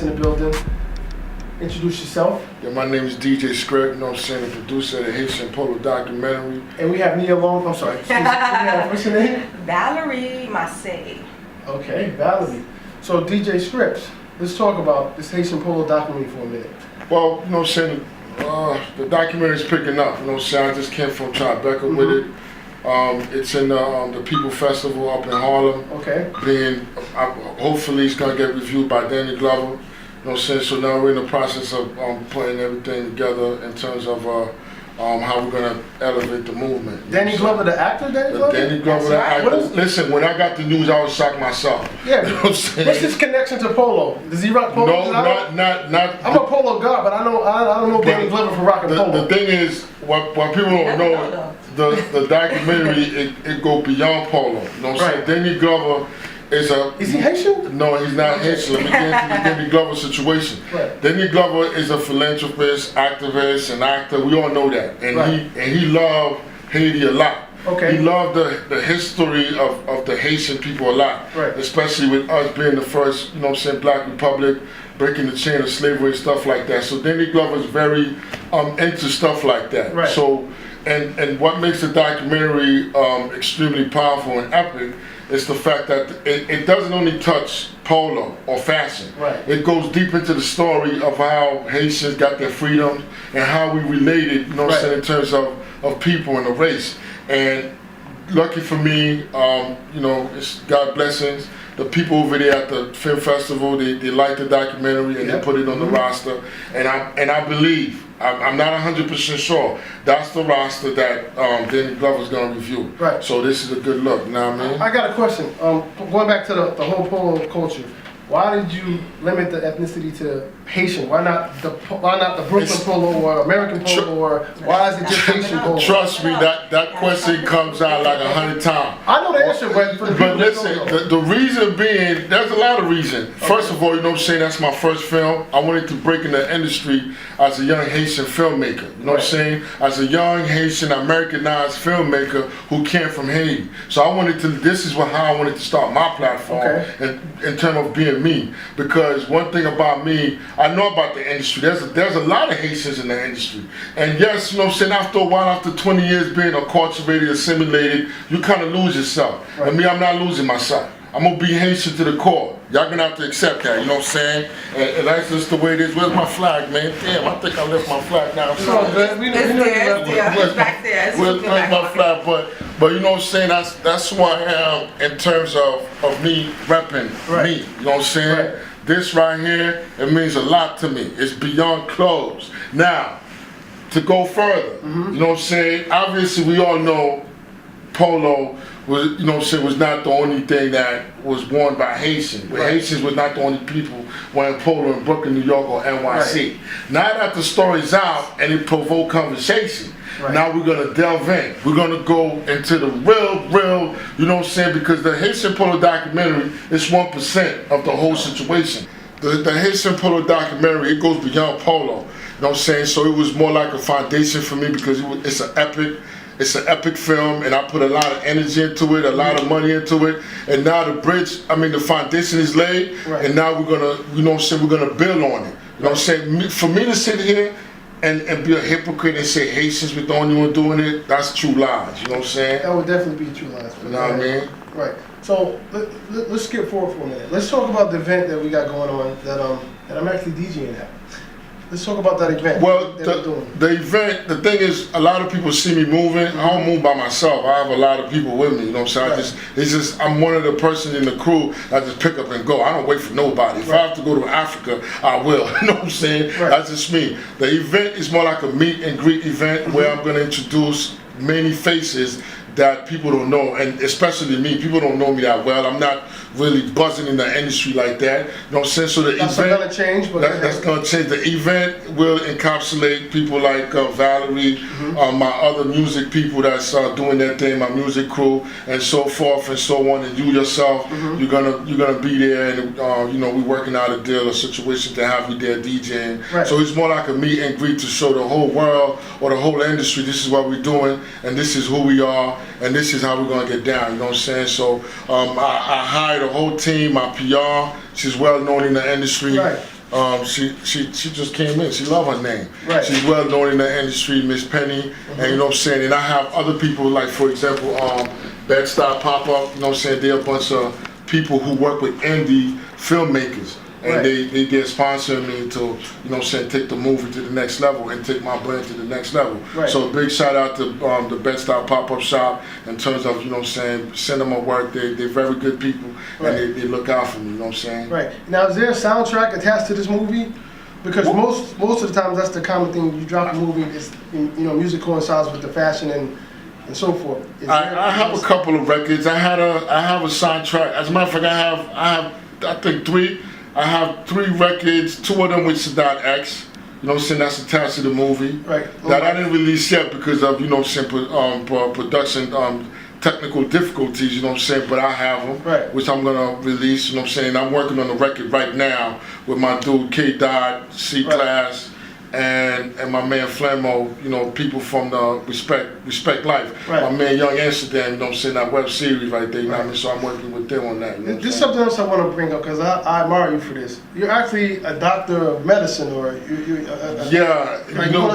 guest in the building. Introduce yourself. Yeah, my name is Dj Scripz, you know what I'm saying, the producer of the Haitian Polo Documentary. And we have Nia Long, I'm sorry, excuse me. What's your name? Valerie Massey. Okay, Valerie. So DJ Scripz, let's talk about this Haitian Polo documentary for a minute. Well, you know what I'm saying, the documentary is picking up, you know what I'm saying, I just came from Tribeca with it. It's in the People Festival up in Harlem. Okay. Hopefully it's going to get reviewed by Danny Glover. You know what I'm saying? So now we're in the process of putting everything together in terms of how we're going to elevate the movement. Danny Glover, the actor, Danny Glover? Danny Glover, the actor. Listen, when I got the news, I was shocked myself. Yeah. You know what I'm saying? What's his connection to polo? Does he rock polo? No, not. I'm a polo guy, but I don't know Danny Glover for rocking polo. The thing is, what people don't know, the documentary, it go beyond polo. You know what I'm saying? Danny Glover is he Haitian? No, he's not Haitian. Let me get into the Danny Glover situation. Right. Danny Glover is a philanthropist, activist, and actor. We all know that. And he loved Haiti a lot. Okay. He loved the history of the Haitian people a lot. Right. Especially with us being the first, you know what I'm saying, Black Republic, breaking the chain of slavery and stuff like that. So Danny Glover is very into stuff like that. Right. So and what makes the documentary extremely powerful and epic is the fact that it doesn't only touch polo or fashion. Right. It goes deep into the story of how Haitians got their freedom and how we related, you know what I'm saying, in terms of people and the race. And lucky for me, you know, it's God blessings. The people over there at the film festival, they liked the documentary and they put it on the roster. And I believe, I'm not 100% sure, that's the roster that Danny Glover's gonna review. Right. So this is a good look, you know what I mean? I got a question. Going back to the whole polo culture, why did you limit the ethnicity to Haitian? Why not the Brooklyn polo or American polo, or why is it just Haitian polo? Trust me, that question comes out like 100 times. I know the answer, but listen, the reason being, there's a lot of reasons. First of all, you know what I'm saying, that's my first film. I wanted to break in the industry as a young Haitian filmmaker. You know what I'm saying? As a young Haitian Americanized filmmaker who came from Haiti. So I wanted to, this is how I wanted to start my platform in terms of being me. Because one thing about me, I know about the industry. There's a lot of Haitians in the industry. And yes, you know what I'm saying, after a while, after 20 years being acculturated, assimilated, you kind of lose yourself. Right. And me, I'm not losing myself. I'm going to be Haitian to the core. Y'all going to have to accept that, you know what I'm saying? And that's just the way it is. Where's my flag, man? Damn, I think I left my flag now. It's back there. Where's my flag? But you know what I'm saying? That's who I am in terms of me repping me. You know what I'm saying? Right. This right here, it means a lot to me. It's beyond clothes. Now, to go further, you know what I'm saying? Obviously, we all know polo was, you know what I'm saying, was not the only thing that was worn by Haitians. Haitians was not the only people wearing polo in Brooklyn, New York, or NYC. Now that the story's out and it provoked conversation, now we're gonna delve in. We're gonna go into the real, you know what I'm saying, because the Haitian Polo documentary is 1% of the whole situation. The Haitian Polo documentary, it goes beyond polo. You know what I'm saying? So it was more like a foundation for me because it's an epic film, and I put a lot of energy into it, a lot of money into it, and now the the foundation is laid, and now we're gonna, you know what I'm saying, we're gonna build on it. You know what I'm saying? For me to sit here and be a hypocrite and say Haitians were the only one doing it, that's true lies, you know what I'm saying? That would definitely be true lies. You know what I mean? Right. So let's skip forward for a minute. Let's talk about the event that we got going on that I'm actually DJing at. Let's talk about that event. Well, the event, the thing is, a lot of people see me moving. I don't move by myself. I have a lot of people with me. You know what I'm saying? I'm one of the persons in the crew that just pick up and go. I don't wait for nobody. If I have to go to Africa, I will. You know what I'm saying? That's just me. The event is more like a meet and greet event where I'm going to introduce many faces that people don't know, and especially me. People don't know me that well. I'm not really buzzing in the industry like that. You know what I'm saying? So the that's event gonna change, but that's gonna change. The event will encapsulate people like Valerie, my other music people that's doing their thing, my music crew, and so forth and so on. And you yourself, you're gonna be there, and you know, we're working out a deal, a situation to have you there DJing. So it's more like a meet and greet to show the whole world or the whole industry this is what we're doing, and this is who we are, and this is how we're gonna get down. You know what I'm saying? So I hired a whole team. My PR, she's well known in the industry. She just came in. She loved her name. Right. She's well known in the industry, Miss Penny. And you know what I'm saying. And I have other people like, for example, Bed-Stuy Pop-Up. You know what I'm saying. They're a bunch of people who work with indie filmmakers. And Right. they get sponsoring me to, you know what I'm saying, take the movie to the next level and take my brand to the next level. Right. So big shout out to the Bed-Stuy Pop-Up Shop in terms of, you know what I'm saying, cinema work. They're very good people, Right. and they look out for me, you know what I'm saying? Right. Now, is there a soundtrack attached to this movie? Because most of the times that's the common thing. You drop a movie, it's, you know, music coincides with the fashion and so forth. I have a couple of records. I have a soundtrack. As a matter of fact, I think three. I have 3 records, 2 of them with Sadat X. You know what I'm saying? That's attached to the movie. Right. That I didn't release yet because of, you know what I'm saying, production technical difficulties, you know what I'm saying, but I have them, Right. which I'm gonna release, you know what I'm saying. I'm working on the record right now with my dude K Dot, C Class, and my man Flamo, you know, people from the Respect Life. Right. My man Young Amsterdam, you know what I'm saying, that web series right there, you know what I mean? So I'm working with them on that. You know This is something else I want to bring up because I admire you for this. You're actually a doctor of medicine, or yeah, like, you know,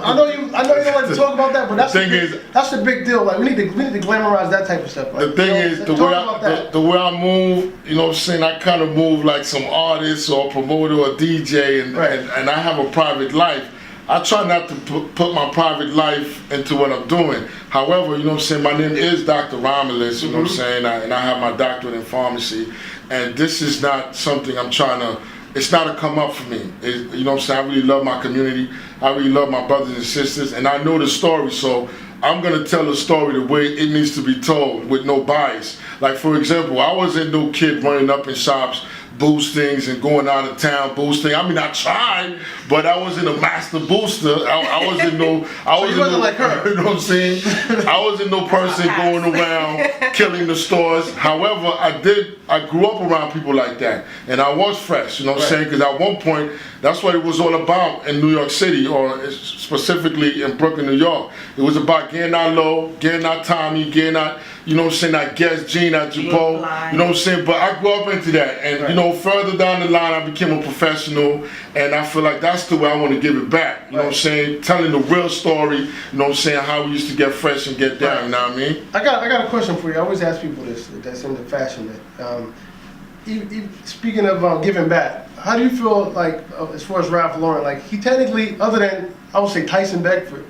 I know you don't like to talk about that, but that's the big deal. Like we need to glamorize that type of stuff. Like, the thing is, the way I move, you know what I'm saying, I kind of move like some artist or promoter or DJ, and I have a private life. I try not to put my private life into what I'm doing. However, you know what I'm saying, my name is Dr. Romulus, you know what I'm saying, and I have my doctorate in pharmacy, and this is not something I'm trying to, it's not a come up for me. You know what I'm saying, I really love my community, I really love my brothers and sisters, and I know the story, so I'm gonna tell the story the way it needs to be told with no bias. Like for example, I wasn't no kid running up in shops boosting and going out of town boosting. I mean, I tried, but I wasn't a master booster. I wasn't no. You wasn't like her. You know what I'm saying? I wasn't no person going around killing the stores. However, I grew up around people like that, and I was fresh. You know what I'm saying? Because at one point, that's what it was all about in New York City, or specifically in Brooklyn, New York. It was about getting out low, getting out Tommy, getting out, you know what I'm saying, that Guess Jean, that Jabot, you know what I'm saying? But I grew up into that, and you know, further down the line, I became a professional, and I feel like that's the way I want to give it back. You know what I'm saying? Telling the real story, you know what I'm saying, how we used to get fresh and get down, you know what I mean? I got a question for you. I always ask people this, that's in the fashion. Speaking of giving back, how do you feel like, as far as Ralph Lauren, like he technically, other than, I would say Tyson Beckford,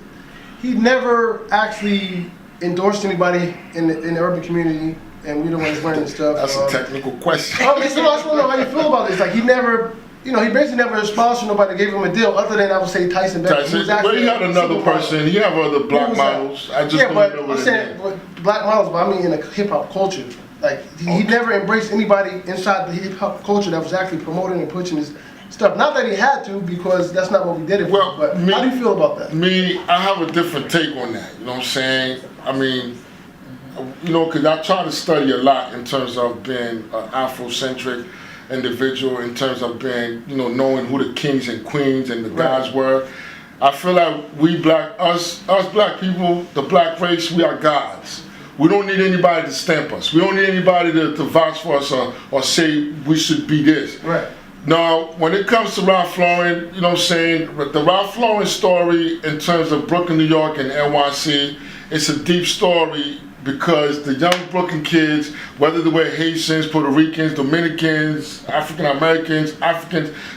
he never actually endorsed anybody in the urban community, and we don't want to learn this stuff. That's a technical question. I just want to know how you feel about this. Like he never, you know, he basically never sponsored nobody, gave him a deal, other than I would say Tyson Beckford. Well, he had another person. He have other black models. I just don't know what I'm saying black models, but I mean in the hip hop culture. Like he never embraced anybody inside the hip hop culture that was actually promoting and pushing his stuff. Not that he had to, because that's not what we did it for. But how do you feel about that? Me, I have a different take on that. You know what I'm saying? I mean, you know, because I try to study a lot in terms of being an Afrocentric individual, in terms of being, you know, knowing who the kings and queens and the gods were. I feel like us black people, the black race, we are gods. We don't need anybody to stamp us. We don't need anybody to vouch for us or say we should be this. Right. Now, when it comes to Ralph Lauren, you know what I'm saying, the Ralph Lauren story in terms of Brooklyn, New York and NYC, it's a deep story because the young Brooklyn kids, whether they were Haitians, Puerto Ricans, Dominicans, African Americans,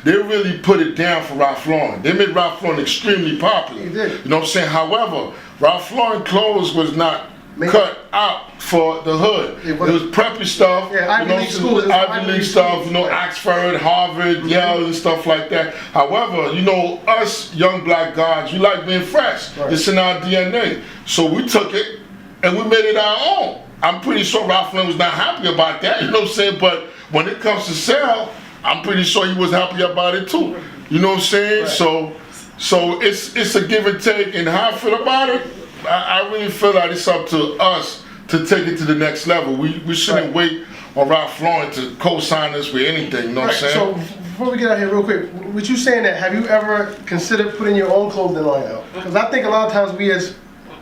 they really put it down for Ralph Lauren. They made Ralph Lauren extremely popular. He did. You know what I'm saying? However, Ralph Lauren clothes was not cut out for the hood. It was preppy stuff, Ivy League schools, Ivy League stuff, you know, Oxford, Harvard, Yale, and stuff like that. However, you know, us young black gods, we like being fresh. It's in our DNA. So we took it and we made it our own. I'm pretty sure Ralph Lauren was not happy about that, you know what I'm saying? But when it comes to sale, I'm pretty sure he was happy about it too. You know what I'm saying? So it's a give and take, and how I feel about it, I really feel like it's up to us to take it to the next level. We shouldn't wait on Ralph Lauren to co-sign us with anything, you know what I'm saying? So before we get out here real quick, with you saying that, have you ever considered putting your own clothing line out? Because I think a lot of times we as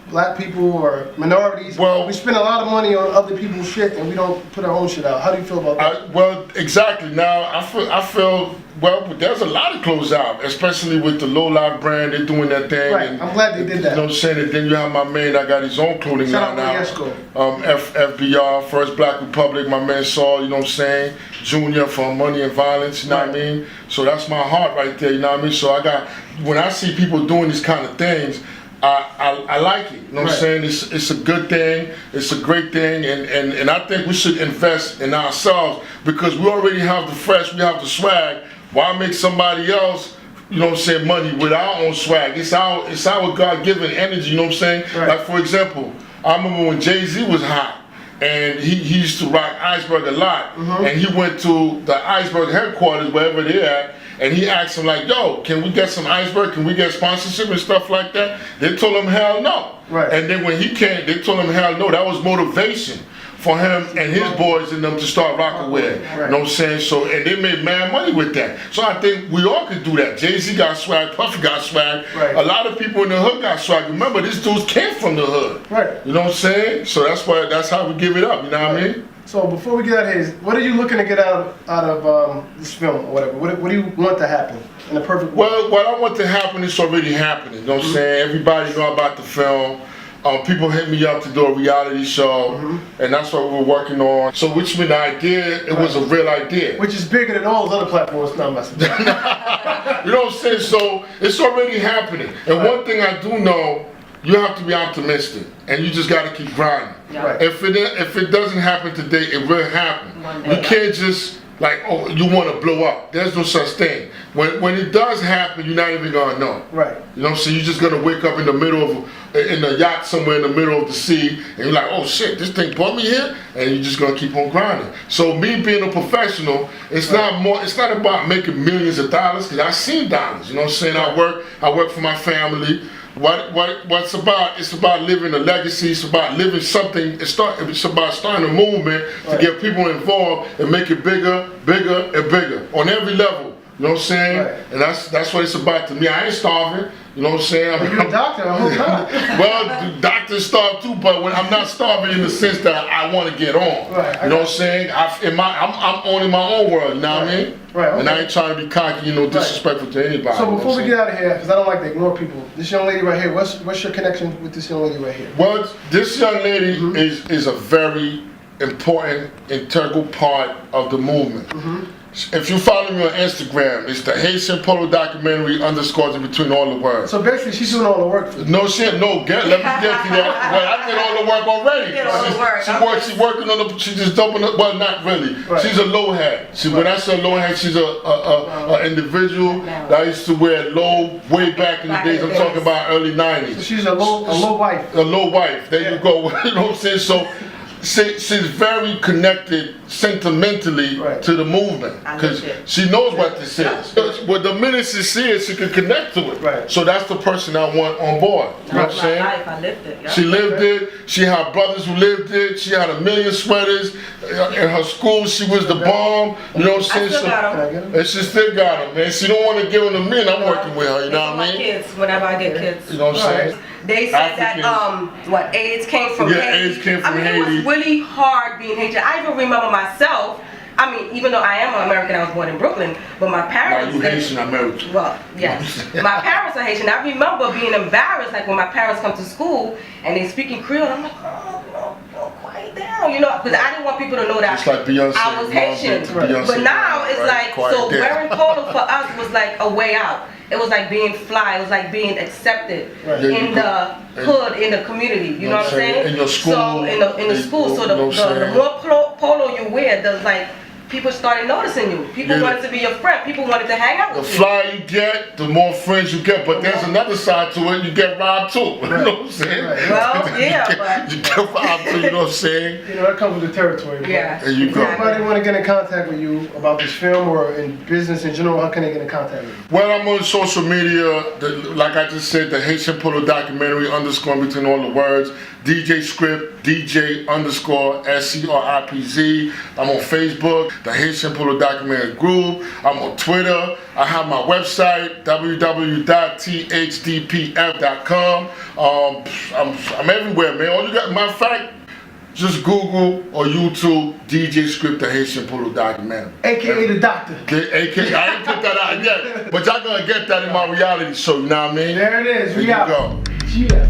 black people or minorities. Well, we spend a lot of money on other people's shit and we don't put our own shit out. How do you feel about that? Well, exactly. Now I feel well. There's a lot of clothes out, especially with the Low Life brand. They're doing that thing. Right. And, I'm glad they did that. You know what I'm saying? And then you have my man that got his own clothing line now. FBR, First Black Republic. My man Saul. You know what I'm saying? Junior from Money and Violence. You know what I mean? So that's my heart right there. You know what I mean? So when I see people doing these kind of things, I like it. You know what I'm saying? It's a good thing. It's a great thing, and I think we should invest in ourselves because we already have the fresh, we have the swag. Why make somebody else, you know what I'm saying, money with our own swag? It's our God-given energy. You know what I'm saying? Right. Like for example, I remember when Jay-Z was hot. And he used to rock Iceberg a lot, and he went to the Iceberg headquarters, wherever they're at, and he asked them like, yo, can we get some Iceberg? Can we get sponsorship and stuff like that? They told him hell no. Right. And then when he came, they told him hell no. That was motivation for him and his boys and them to start rocking with it. Right. You know what I'm saying? So, and they made mad money with that. So I think we all could do that. Jay-Z got swag, Puffy got swag. Right. A lot of people in the hood got swag. Remember, these dudes came from the hood. Right. You know what I'm saying? So that's how we give it up. You know what I mean? So before we get out of here, what are you looking to get out of this film or whatever? What do you want to happen in a perfect way? Well, what I want to happen is already happening. You know what I'm saying? Everybody know about the film. People hit me up to do a reality show, and that's what we're working on. So which means the idea, it was a real idea. Which is bigger than all those other platforms. No, I'm messing. You know what I'm saying? So it's already happening. And one thing I do know, you have to be optimistic, and you just got to keep grinding. Right. If it doesn't happen today, it will happen. You can't just like, oh, you want to blow up. There's no such thing. When it does happen, you're not even gonna know. Right. You know what I'm saying? You're just gonna wake up in the middle of in a yacht somewhere in the middle of the sea, and you're like, oh shit, this thing brought me here, and you're just gonna keep on grinding. So me being a professional, it's not about making millions of dollars, because I seen dollars. You know what I'm saying? I work for my family. What's about? It's about living a legacy. It's about living something. It's about starting a movement to get people involved and make it bigger, bigger, and bigger on every level. You know what I'm saying? Right. And that's what it's about to me. I ain't starving. You know what I'm saying? You're a doctor, I hope not. Well, doctors starve too, but I'm not starving in the sense that I want to get on. Right. You know what I'm saying? I'm owning my own world. You know what I mean? Right. Okay. And I ain't trying to be cocky, disrespectful to anybody. So before we get out of here, because I don't like to ignore people, this young lady right here, what's your connection with this young lady right here? Well, this young lady is a very important, integral part of the movement. If you follow me on Instagram, it's the Haitian Polo Documentary _ in between all the words. So basically, she's doing all the work for you. No shit, let me get to that. Well, I did all the work already. She's working on the, she's just dumping it, well, not really. Right. She's a low head. When I say low head, she's a individual that used to wear low way back in the days. I'm talking about early 90s. So she's a low wife. A low wife, there you go. You know what I'm saying? So she's very connected sentimentally to the movement because she knows what this is. But the minute she sees it, she can connect to it. Right. So that's the person I want on board. You know what I'm saying? I lived it. She lived it. She had brothers who lived it. She had 1 million sweaters. In her school, she was the bomb. You know what I'm saying? I still got them. And she still got them, man. She don't want to give them to me, and I'm working with her. You know what I mean? Kids, whenever I get kids. You know what I'm saying? They said that AIDS came from Haiti. AIDS came from Haiti. It was really hard being Haitian. I even remember myself. I mean, even though I am an American, I was born in Brooklyn, but my parents. Now you Haitian American. Well, yes. My parents are Haitian. I remember being embarrassed, like when my parents come to school and they speak in Creole. I'm like, oh, no, quiet down, you know, because I didn't want people to know that like Beyonce, I was Haitian. But now it's like, so wearing polo for us was like a way out. It was like being fly. It was like being accepted in the hood, in the community. You know what I'm saying? In your school. So in the school, so the more polo you wear, the like. People started noticing you. People wanted to be your friend. People wanted to hang out with you. The flyer you get, the more friends you get. But there's another side to it. You get robbed too. You know what I'm saying? Right. Well, yeah, you get robbed too. You know what I'm saying? You know, that comes with the territory. Yeah. There you go. If anybody want to get in contact with you about this film or in business in general, how can they get in contact with you? Well, I'm on social media. Like I just said, the Haitian Polo Documentary _ between all the words. DJ Scripz, DJ _ SCRIPZ. I'm on Facebook. the Haitian Polo Documentary Group. I'm on Twitter. I have my website, www.thdpf.com. I'm everywhere, man. All you got, matter of fact, just Google or YouTube DJ Scripz the Haitian Polo Documentary. AKA the doctor. AKA, I ain't put that out yet, but y'all gonna get that in my reality show, you know what I mean? There it is. There you go. Yeah.